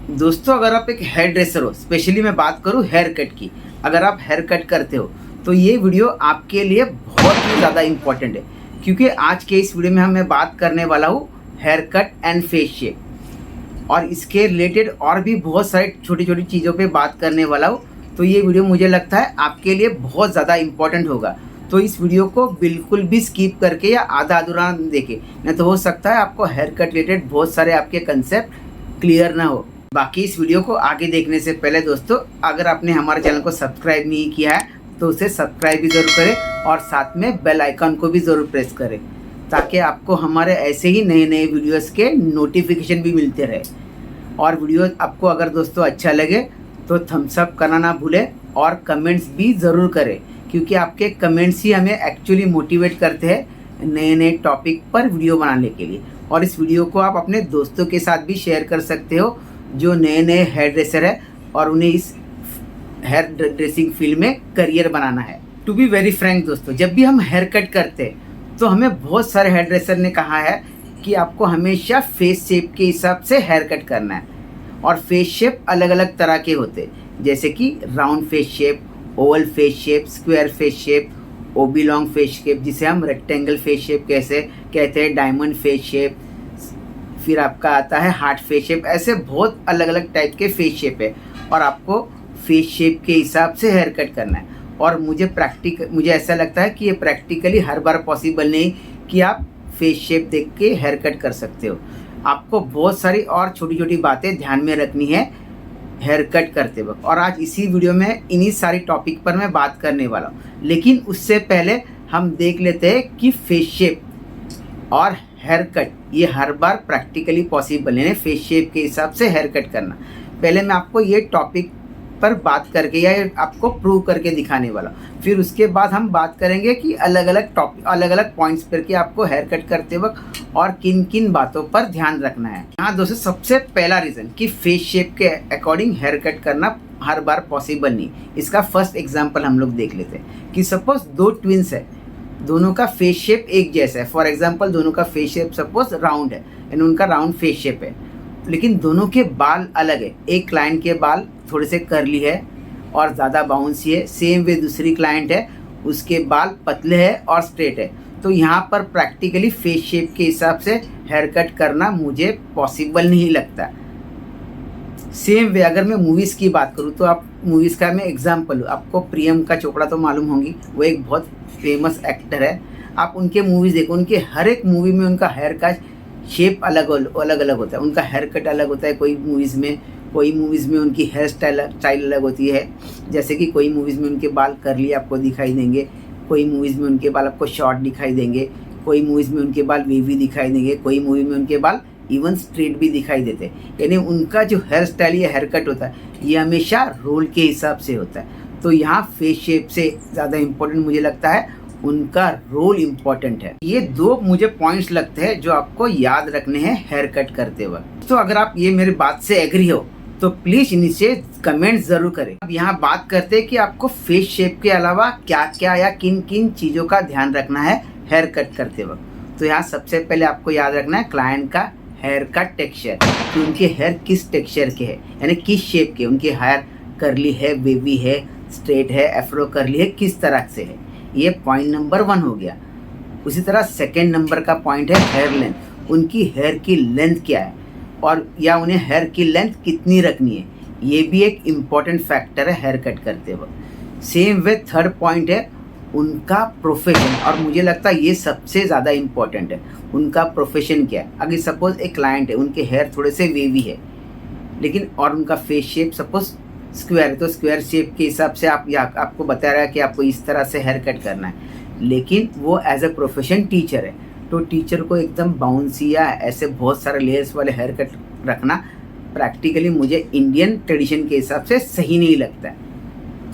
दोस्तों, अगर आप एक हेयर ड्रेसर हो, स्पेशली मैं बात करूँ हेयर कट की, अगर आप हेयर कट करते हो तो ये वीडियो आपके लिए बहुत ही ज़्यादा इम्पॉर्टेंट है, क्योंकि आज के इस वीडियो में मैं बात करने वाला हूँ haircut and face shape, और इसके रिलेटेड और भी बहुत सारी छोटी छोटी चीज़ों पे बात करने वाला हूँ। तो ये वीडियो मुझे लगता है आपके लिए बहुत ज़्यादा इम्पॉर्टेंट होगा। तो इस वीडियो को बिल्कुल भी स्किप करके या आधा अधूरा देखें, नहीं तो हो सकता है आपको हेयर कट रिलेटेड बहुत सारे आपके कंसेप्ट क्लियर ना हो। बाकी इस वीडियो को आगे देखने से पहले दोस्तों, अगर आपने हमारे चैनल को सब्सक्राइब नहीं किया है तो उसे सब्सक्राइब भी ज़रूर करें और साथ में बेल आइकन को भी ज़रूर प्रेस करें, ताकि आपको हमारे ऐसे ही नए नए वीडियोस के नोटिफिकेशन भी मिलते रहे। और वीडियो आपको अगर दोस्तों अच्छा लगे तो थम्स अप करना ना भूलें और कमेंट्स भी ज़रूर करें, क्योंकि आपके कमेंट्स ही हमें एक्चुअली मोटिवेट करते हैं नए नए टॉपिक पर वीडियो बनाने के लिए। और इस वीडियो को आप अपने दोस्तों के साथ भी शेयर कर सकते हो जो नए नए हेयर ड्रेसर है और उन्हें इस हेयर ड्रेसिंग फील्ड में करियर बनाना है। टू बी वेरी फ्रैंक दोस्तों, जब भी हम हेयर कट करते हैं तो हमें बहुत सारे हेयर ड्रेसर ने कहा है कि आपको हमेशा फेस शेप के हिसाब से हेयर कट करना है। और फेस शेप अलग अलग तरह के होते हैं, जैसे कि round face shape, oval face shape, square face shape, oblong face shape जिसे हम रेक्टेंगल फेस शेप कैसे कहते हैं, डायमंड फेस शेप, फिर आपका आता है हार्ट फेस शेप। ऐसे बहुत अलग अलग टाइप के फेस शेप है और आपको फेस शेप के हिसाब से हेयर कट करना है। और मुझे ऐसा लगता है कि ये प्रैक्टिकली हर बार पॉसिबल नहीं कि आप फेस शेप देख के हेयर कट कर सकते हो। आपको बहुत सारी और छोटी छोटी बातें ध्यान में रखनी है हेयर कट करते वक्त, और आज इसी वीडियो में इन्हीं सारी टॉपिक पर मैं बात करने वाला हूँ। लेकिन उससे पहले हम देख लेते हैं कि फेस शेप और हेयर कट ये हर बार प्रैक्टिकली पॉसिबल है, फेस शेप के हिसाब से हेयर कट करना। पहले मैं आपको ये टॉपिक पर बात करके या आपको प्रूव करके दिखाने वाला, फिर उसके बाद हम बात करेंगे कि अलग अलग पॉइंट्स पर कि आपको हेयर कट करते वक्त और किन किन बातों पर ध्यान रखना है। हाँ दोस्तों, सबसे पहला रीज़न कि फेस शेप के अकॉर्डिंग हेयर कट करना हर बार पॉसिबल नहीं। इसका फर्स्ट एग्जाम्पल हम लोग देख लेते हैं कि सपोज दो ट्विंस है, दोनों का फेस शेप एक जैसा है। फॉर एग्जांपल दोनों का फेस शेप सपोज राउंड है एंड उनका राउंड फेस शेप है, लेकिन दोनों के बाल अलग है। एक क्लाइंट के बाल थोड़े से करली है और ज़्यादा बाउंसी है, सेम वे दूसरी क्लाइंट है उसके बाल पतले हैं और स्ट्रेट है। तो यहाँ पर प्रैक्टिकली फेस शेप के हिसाब से हेयर कट करना मुझे पॉसिबल नहीं लगता। सेम वे अगर मैं मूवीज़ की बात करूँ तो आप मूवीज़ का मैं एग्जांपल हूँ, आपको प्रियंका चोपड़ा तो मालूम होंगी, वो एक बहुत फेमस एक्टर है। आप उनके मूवीज़ देखो, उनके हर एक मूवी में उनका हेयर का शेप अलग अलग होता है, उनका हेयर कट अलग होता है। कोई मूवीज़ में उनकी हेयर स्टाइल अलग होती है, जैसे कि कोई मूवीज़ में उनके बाल करली आपको दिखाई देंगे, कोई मूवीज़ में उनके बाल आपको शॉर्ट दिखाई देंगे, कोई मूवीज़ में उनके बाल वेवी दिखाई देंगे, कोई मूवी में उनके बाल इवन स्ट्रेट भी दिखाई देते हैं। यानी उनका जो हेयर स्टाइल या हेयर कट होता है ये हमेशा रोल के हिसाब से होता है। तो यहाँ फेस शेप से ज़्यादा इम्पोर्टेंट मुझे लगता है उनका रोल इम्पोर्टेंट है। ये दो मुझे पॉइंट्स लगते हैं जो आपको याद रखने हैं हेयर कट करते वक्त। तो अगर आप ये मेरी बात से एग्री हो तो प्लीज़ नीचे कमेंट ज़रूर करें। अब यहाँ बात करते हैं कि आपको फेस शेप के अलावा क्या क्या या किन किन चीज़ों का ध्यान रखना है हेयर कट करते वक्त। तो यहाँ सबसे पहले आपको याद रखना है क्लाइंट का हेयर का टेक्सचर, कि उनके हेयर किस टेक्सचर के है, यानी किस शेप के, उनके हेयर करली है, वेवी है, स्ट्रेट है, एफ्रो करली है, किस तरह से है। ये पॉइंट नंबर 1 हो गया। उसी तरह सेकेंड नंबर का पॉइंट है हेयर लेंथ, उनकी हेयर की लेंथ क्या है और या उन्हें हेयर की लेंथ कितनी रखनी है, ये भी एक इम्पॉर्टेंट फैक्टर है हेयर कट करते वक्त। सेम वे थर्ड पॉइंट है उनका प्रोफेशन, और मुझे लगता है ये सबसे ज़्यादा इम्पॉर्टेंट है, उनका प्रोफेशन क्या है। अगर सपोज एक क्लाइंट है, उनके हेयर थोड़े से वेवी है लेकिन और उनका फेस शेप सपोज स्क्वायर है, तो स्क्वायर शेप के हिसाब से आपको बता रहा है कि आपको इस तरह से हेयर कट करना है, लेकिन वो एज ए प्रोफेशन टीचर है, तो टीचर को एकदम बाउंसी या ऐसे बहुत सारे लेयर्स वाले हेयर कट रखना प्रैक्टिकली मुझे इंडियन ट्रेडिशन के हिसाब से सही नहीं लगता है।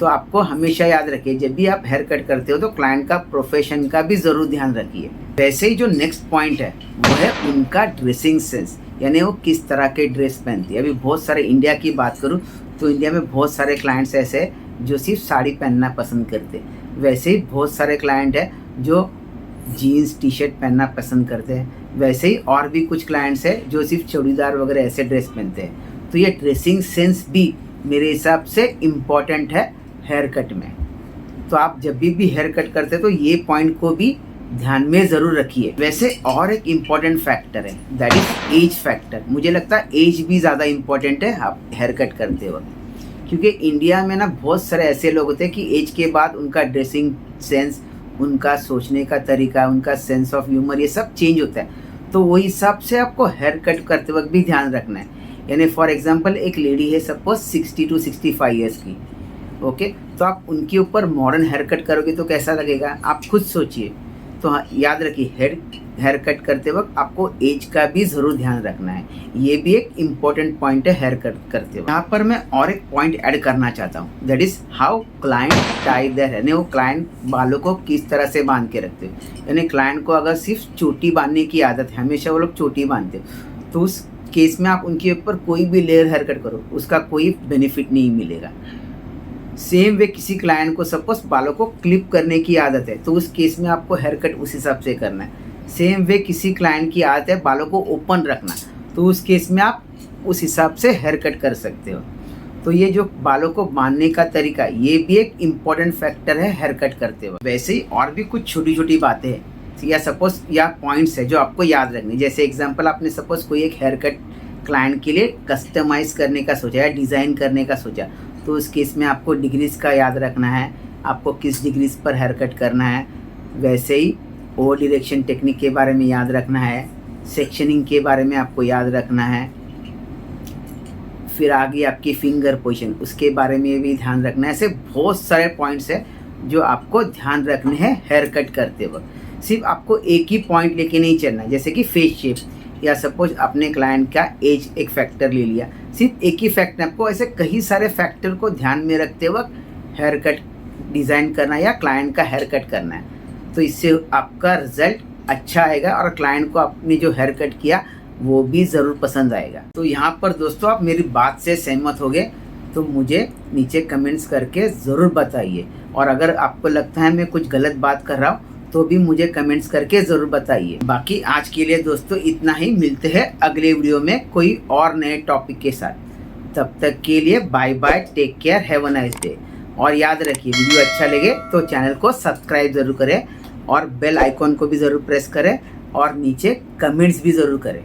तो आपको हमेशा याद रखिए जब भी आप हेयर कट करते हो तो क्लाइंट का प्रोफेशन का भी ज़रूर ध्यान रखिए। वैसे ही जो नेक्स्ट पॉइंट है वो है उनका ड्रेसिंग सेंस, यानी वो किस तरह के ड्रेस पहनती है। अभी बहुत सारे इंडिया की बात करूँ तो इंडिया में बहुत सारे क्लाइंट्स ऐसे हैं जो सिर्फ साड़ी पहनना पसंद करते हैं, वैसे ही बहुत सारे क्लाइंट हैं जो जीन्स टी शर्ट पहनना पसंद करते हैं, वैसे ही और भी कुछ क्लाइंट्स हैं जो सिर्फ चूड़ीदार वगैरह ऐसे ड्रेस पहनते हैं। तो ये ड्रेसिंग सेंस भी मेरे हिसाब से इम्पॉर्टेंट है हेयर कट में। तो आप जब भी हेयर कट करते हैं तो ये पॉइंट को भी ध्यान में ज़रूर रखिए। वैसे और एक इम्पॉर्टेंट फैक्टर है, दैट इज़ एज फैक्टर। मुझे लगता है एज भी ज़्यादा इम्पॉर्टेंट है आप हेयर कट करते वक्त, क्योंकि इंडिया में ना बहुत सारे ऐसे लोग होते हैं कि एज के बाद उनका ड्रेसिंग सेंस, उनका सोचने का तरीका, उनका सेंस ऑफ ह्यूमर, ये सब चेंज होता है। तो वही हिसाब से आपको हेयर कट करते वक्त भी ध्यान रखना है। यानी फॉर एग्जांपल एक लेडी है सपोज 60 to 65 ईयर्स की, ओके, तो आप उनके ऊपर मॉडर्न हेयर कट करोगे तो कैसा लगेगा, आप खुद सोचिए। तो हाँ, याद रखिए हेयर कट करते वक्त आपको एज का भी ज़रूर ध्यान रखना है। ये भी एक इम्पॉर्टेंट पॉइंट है हेयर कट करते वक्त। यहाँ पर मैं और एक पॉइंट ऐड करना चाहता हूँ, that is how client tie their hair. यानी वो क्लाइंट बालों को किस तरह से बांध के रखते हैं। यानी क्लाइंट को अगर सिर्फ चोटी बांधने की आदत है, हमेशा वो लोग चोटी बांधते हैं, तो उस केस में आप उनके ऊपर कोई भी लेयर हेयर कट करो, उसका कोई बेनिफिट नहीं मिलेगा। सेम वे किसी क्लाइंट को सपोज बालों को क्लिप करने की आदत है, तो उस केस में आपको हेयर कट उस हिसाब से करना है। सेम वे किसी क्लाइंट की आदत है बालों को ओपन रखना, तो उस केस में आप उस हिसाब से हेयर कट कर सकते हो। तो ये जो बालों को बांधने का तरीका, ये भी एक इम्पॉर्टेंट फैक्टर है हेयर कट करते वक्त। वैसे ही और भी कुछ छोटी छोटी बातें हैं या सपोज या पॉइंट्स है जो आपको याद रखनी। जैसे एग्जांपल, आपने सपोज कोई एक हेयर कट क्लाइंट के लिए कस्टमाइज़ करने का सोचा या डिज़ाइन करने का सोचा, तो उस केस में आपको डिग्रीज़ का याद रखना है, आपको किस डिग्रीज़ पर हेयर कट करना है। वैसे ही ओ डायरेक्शन टेक्निक के बारे में याद रखना है, सेक्शनिंग के बारे में आपको याद रखना है। फिर आगे आपकी फिंगर पोजीशन, उसके बारे में भी ध्यान रखना है। ऐसे बहुत सारे पॉइंट्स हैं जो आपको ध्यान रखने हैं हेयर कट करते वक्त। सिर्फ आपको एक ही पॉइंट लेके नहीं चलना, जैसे कि फेस शेप या सपोज अपने क्लाइंट का एज एक फैक्टर ले लिया, सिर्फ एक ही फैक्टर। आपको ऐसे कई सारे फैक्टर को ध्यान में रखते वक्त हेयर कट डिज़ाइन करना या क्लाइंट का हेयर कट करना है, तो इससे आपका रिजल्ट अच्छा आएगा और क्लाइंट को आपने जो हेयर कट किया वो भी ज़रूर पसंद आएगा। तो यहाँ पर दोस्तों आप मेरी बात से सहमत हो गए तो मुझे नीचे कमेंट्स करके ज़रूर बताइए, और अगर आपको लगता है मैं कुछ गलत बात कर रहा हूँ तो भी मुझे कमेंट्स करके ज़रूर बताइए। बाकी आज के लिए दोस्तों इतना ही, मिलते हैं अगले वीडियो में कोई और नए टॉपिक के साथ। तब तक के लिए bye bye, take care, have a nice day. और याद रखिए वीडियो अच्छा लगे तो चैनल को सब्सक्राइब ज़रूर करें और बेल आइकॉन को भी ज़रूर प्रेस करें और नीचे कमेंट्स भी ज़रूर करें।